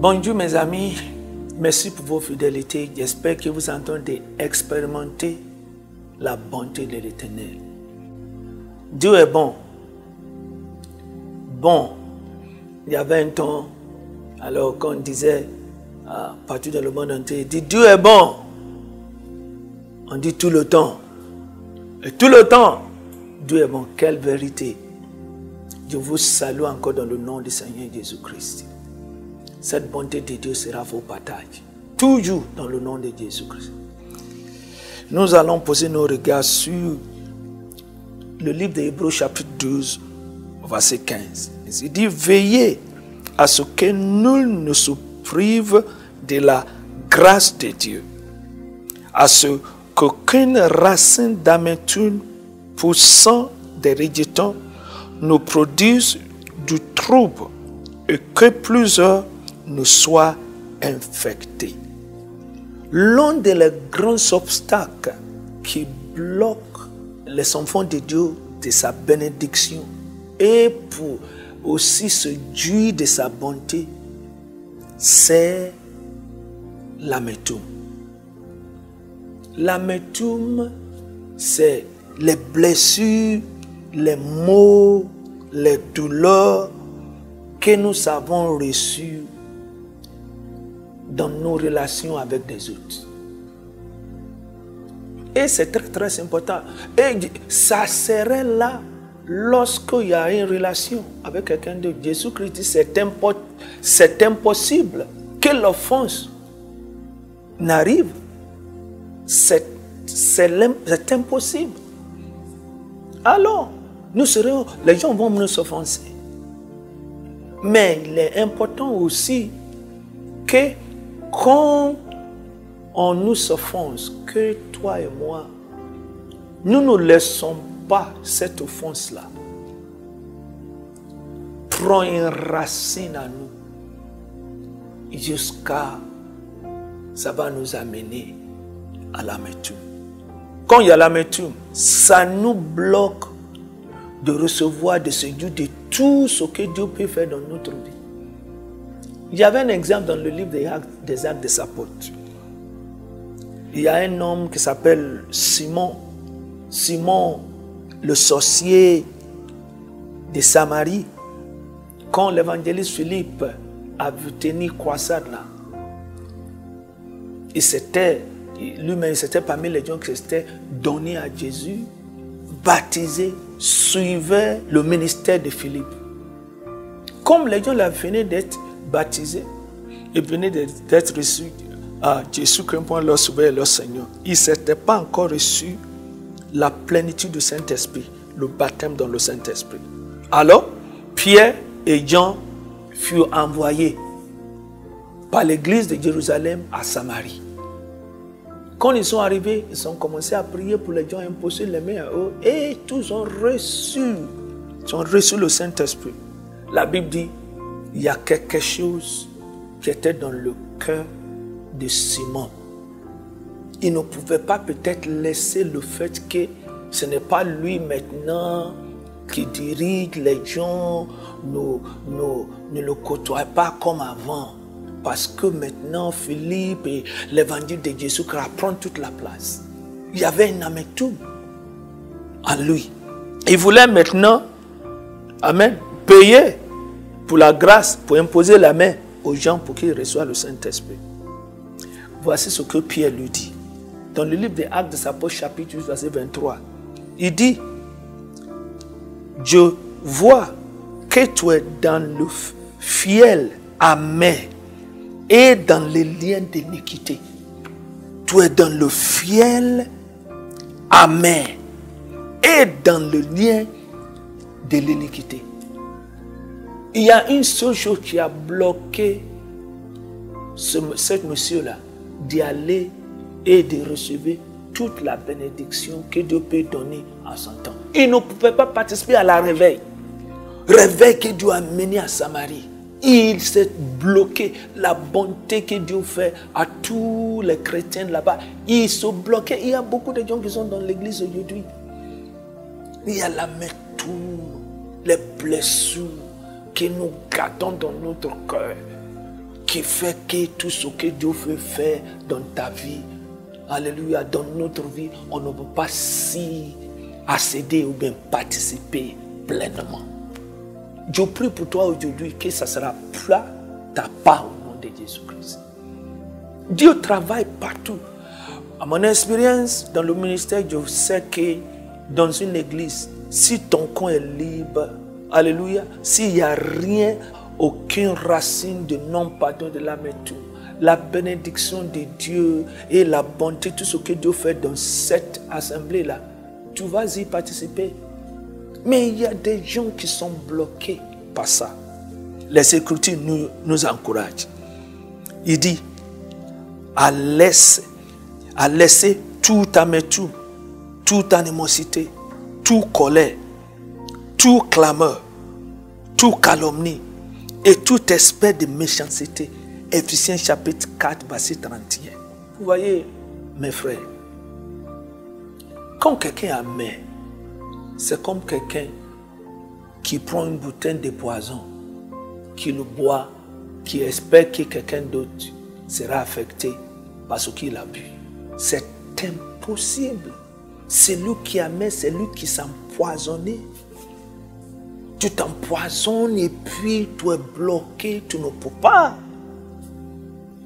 Bonjour mes amis, merci pour vos fidélités. J'espère que vous entendez expérimenter la bonté de l'Éternel. Dieu est bon. Bon, il y avait un temps, alors qu'on disait, partout dans le monde entier, dit Dieu est bon. On dit tout le temps. Et tout le temps, Dieu est bon. Quelle vérité. Je vous salue encore dans le nom du Seigneur Jésus-Christ. Cette bonté de Dieu sera vos partages. Toujours dans le nom de Jésus-Christ. Nous allons poser nos regards sur le livre d'Hébreux chapitre 12, verset 15. Il dit, veillez à ce que nul ne se prive de la grâce de Dieu, à ce qu'aucune racine d'amertume poussant des rejetons ne produise du trouble et que plusieurs ne soient infectés. L'un des grands obstacles qui bloque les enfants de Dieu de sa bénédiction et pour aussi se jouir de sa bonté, c'est l'amertume. L'amertume, c'est les blessures, les maux, les douleurs que nous avons reçues dans nos relations avec des autres. Et c'est très très important. Et ça serait là lorsqu'il y a une relation avec quelqu'un d'autre. Jésus-Christ dit c'est impossible que l'offense n'arrive. C'est impossible. Alors, les gens vont nous offenser. Mais il est important aussi que quand on nous offense, que toi et moi, nous ne laissons pas cette offense-là prendre une racine à nous jusqu'à ça va nous amener à l'amertume. Quand il y a l'amertume, ça nous bloque de recevoir de ce Dieu de tout ce que Dieu peut faire dans notre vie. Il y avait un exemple dans le livre des Actes des Apôtres. Il y a un homme qui s'appelle Simon. Simon, le sorcier de Samarie. Quand l'évangéliste Philippe a vu tenir croisade là, lui-même, c'était parmi les gens qui s'étaient donnés à Jésus, baptisés, suivaient le ministère de Philippe. Comme les gens venaient d'être baptisés et venaient d'être reçus à Jésus comme leur sauveur et leur Seigneur, ils ne s'étaient pas encore reçus la plénitude du Saint-Esprit, le baptême dans le Saint-Esprit. Alors, Pierre et Jean furent envoyés par l'église de Jérusalem à Samarie. Quand ils sont arrivés, ils ont commencé à prier pour les gens, imposer les mains à eux, et tous ont reçu le Saint-Esprit. La Bible dit, il y a quelque chose qui était dans le cœur de Simon. Il ne pouvait pas peut-être laisser le fait que ce n'est pas lui maintenant qui dirige les gens, ne le côtoie pas comme avant. Parce que maintenant, Philippe et l'évangile de Jésus prennent toute la place. Il y avait une amertume en lui. Il voulait maintenant, amen, payer pour la grâce, pour imposer la main aux gens pour qu'ils reçoivent le Saint-Esprit. Voici ce que Pierre lui dit. Dans le livre des Actes des Apôtres, chapitre 8, verset 23, il dit, je vois que tu es dans le fiel amer et dans les liens d'iniquité. Tu es dans le fiel amer et dans le lien de l'iniquité. Il y a une seule chose qui a bloqué cet monsieur-là d'y aller et de recevoir toute la bénédiction que Dieu peut donner à son temps. Il ne pouvait pas participer à la réveil que Dieu a mené à Samarie. Il s'est bloqué. La bonté que Dieu fait à tous les chrétiens là-bas, il se bloquait. Il y a beaucoup de gens qui sont dans l'église aujourd'hui. Il y a l'amertume, les blessures que nous gardons dans notre cœur, qui fait que tout ce que Dieu veut faire dans ta vie, alléluia, dans notre vie, on ne peut pas s'y accéder ou bien participer pleinement. Je prie pour toi aujourd'hui que ça sera plat ta part au nom de Jésus-Christ. Dieu travaille partout. À mon expérience dans le ministère, je sais que dans une église, si ton coin est libre, alléluia, s'il n'y a rien, aucune racine de non-pardon de l'amertume, la bénédiction de Dieu et la bonté, tout ce que Dieu fait dans cette assemblée-là, tu vas y participer. Mais il y a des gens qui sont bloqués par ça. Les Écritures nous encouragent. Il dit, à laisser toute amertume, toute animosité, toute colère, toute clameur, toute calomnie et toute espèce de méchanceté. Éphésiens chapitre 4, verset 31. Vous voyez, mes frères, quand quelqu'un a main, c'est comme quelqu'un qui prend une bouteille de poison, qui le boit, qui espère que quelqu'un d'autre sera affecté parce qu'il a bu. C'est impossible. C'est lui qui a main, c'est lui qui s'empoisonne. Tu t'empoisonnes et puis tu es bloqué, tu ne peux pas.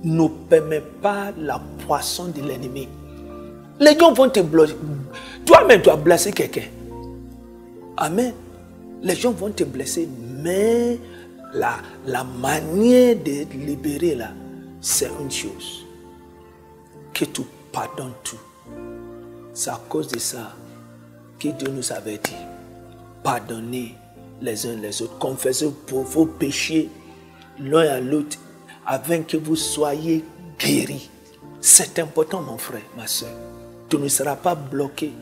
Ne permets pas la poisson de l'ennemi. Les gens vont te bloquer. Toi-même, tu as blessé quelqu'un. Amen. Les gens vont te blesser, mais la manière de libérer là, c'est une chose. Que tu pardonnes tout. C'est à cause de ça que Dieu nous avait dit, pardonnez les uns les autres, confessez pour vos péchés l'un à l'autre, afin que vous soyez guéris. C'est important, mon frère, ma soeur. Tu ne seras pas bloqué.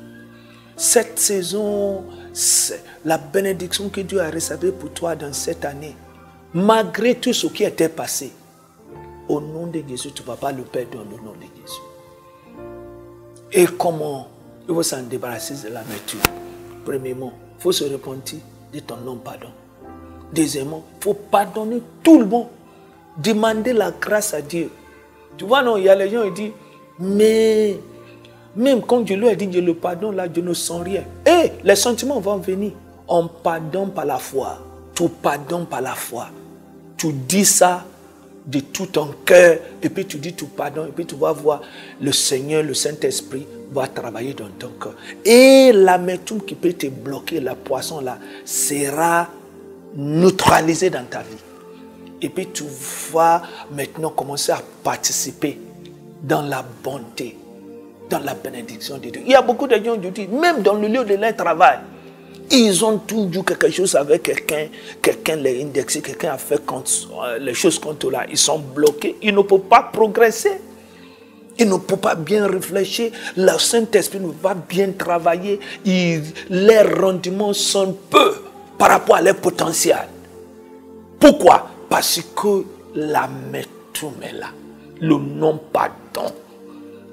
Cette saison, c'est la bénédiction que Dieu a réservée pour toi dans cette année. Malgré tout ce qui était passé, au nom de Jésus, tu ne vas pas le perdre dans le nom de Jésus. Et comment il faut s'en débarrasser de l'amertume? Premièrement, il faut se repentir de ton non-pardon. Deuxièmement, il faut pardonner tout le monde. Demander la grâce à Dieu. Tu vois, non, il y a les gens qui disent, mais même quand je lui ai dit je le pardonne, là, je ne sens rien. Et les sentiments vont venir. On pardonne par la foi. Tu pardonnes par la foi. Tu dis ça de tout ton cœur, et puis tu dis tu pardonnes, et puis tu vas voir le Seigneur, le Saint-Esprit va travailler dans ton cœur. Et l'amertume qui peut te bloquer, la poisson là, sera neutralisée dans ta vie. Et puis tu vas maintenant commencer à participer dans la bonté, dans la bénédiction de Dieu. Il y a beaucoup de gens qui disent, même dans le lieu de leur travail, ils ont toujours quelque chose avec quelqu'un les indexé, quelqu'un a fait les choses contre là. Ils sont bloqués, ils ne peuvent pas progresser. Ils ne peuvent pas bien réfléchir. Le Saint-Esprit ne peut pas bien travailler. Leurs rendements sont peu par rapport à leur potentiel. Pourquoi? Parce que l'amertume est là. Le non-pardon,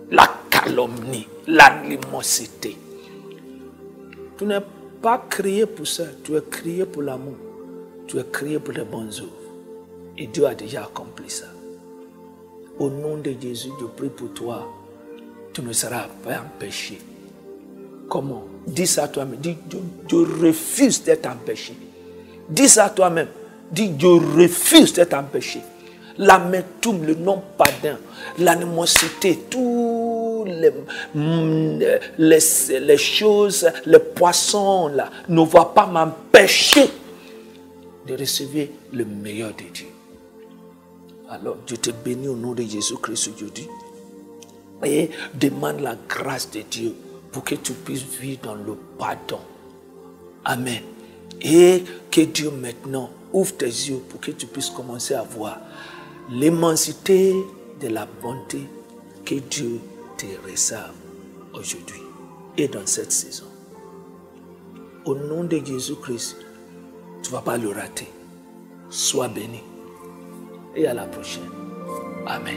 la calomnie, l'animosité. Tu n'es pas créé pour ça. Tu es créé pour l'amour. Tu es créé pour les bonnes œuvres. Et Dieu a déjà accompli ça. Au nom de Jésus, je prie pour toi. Tu ne seras pas empêché. Comment? Dis ça à toi-même. Dis, je refuse d'être empêché. Dis ça à toi-même. Dis, je refuse d'être empêché. L'amertume, le non-pardon, l'animosité, toutes les choses, les poissons là, ne vont pas m'empêcher de recevoir le meilleur de Dieu. Alors, Dieu te bénit au nom de Jésus-Christ aujourd'hui et demande la grâce de Dieu pour que tu puisses vivre dans le pardon. Amen. Et que Dieu maintenant ouvre tes yeux pour que tu puisses commencer à voir l'immensité de la bonté que Dieu te réserve aujourd'hui et dans cette saison. Au nom de Jésus-Christ, tu ne vas pas le rater. Sois béni. Et à la prochaine. Amen.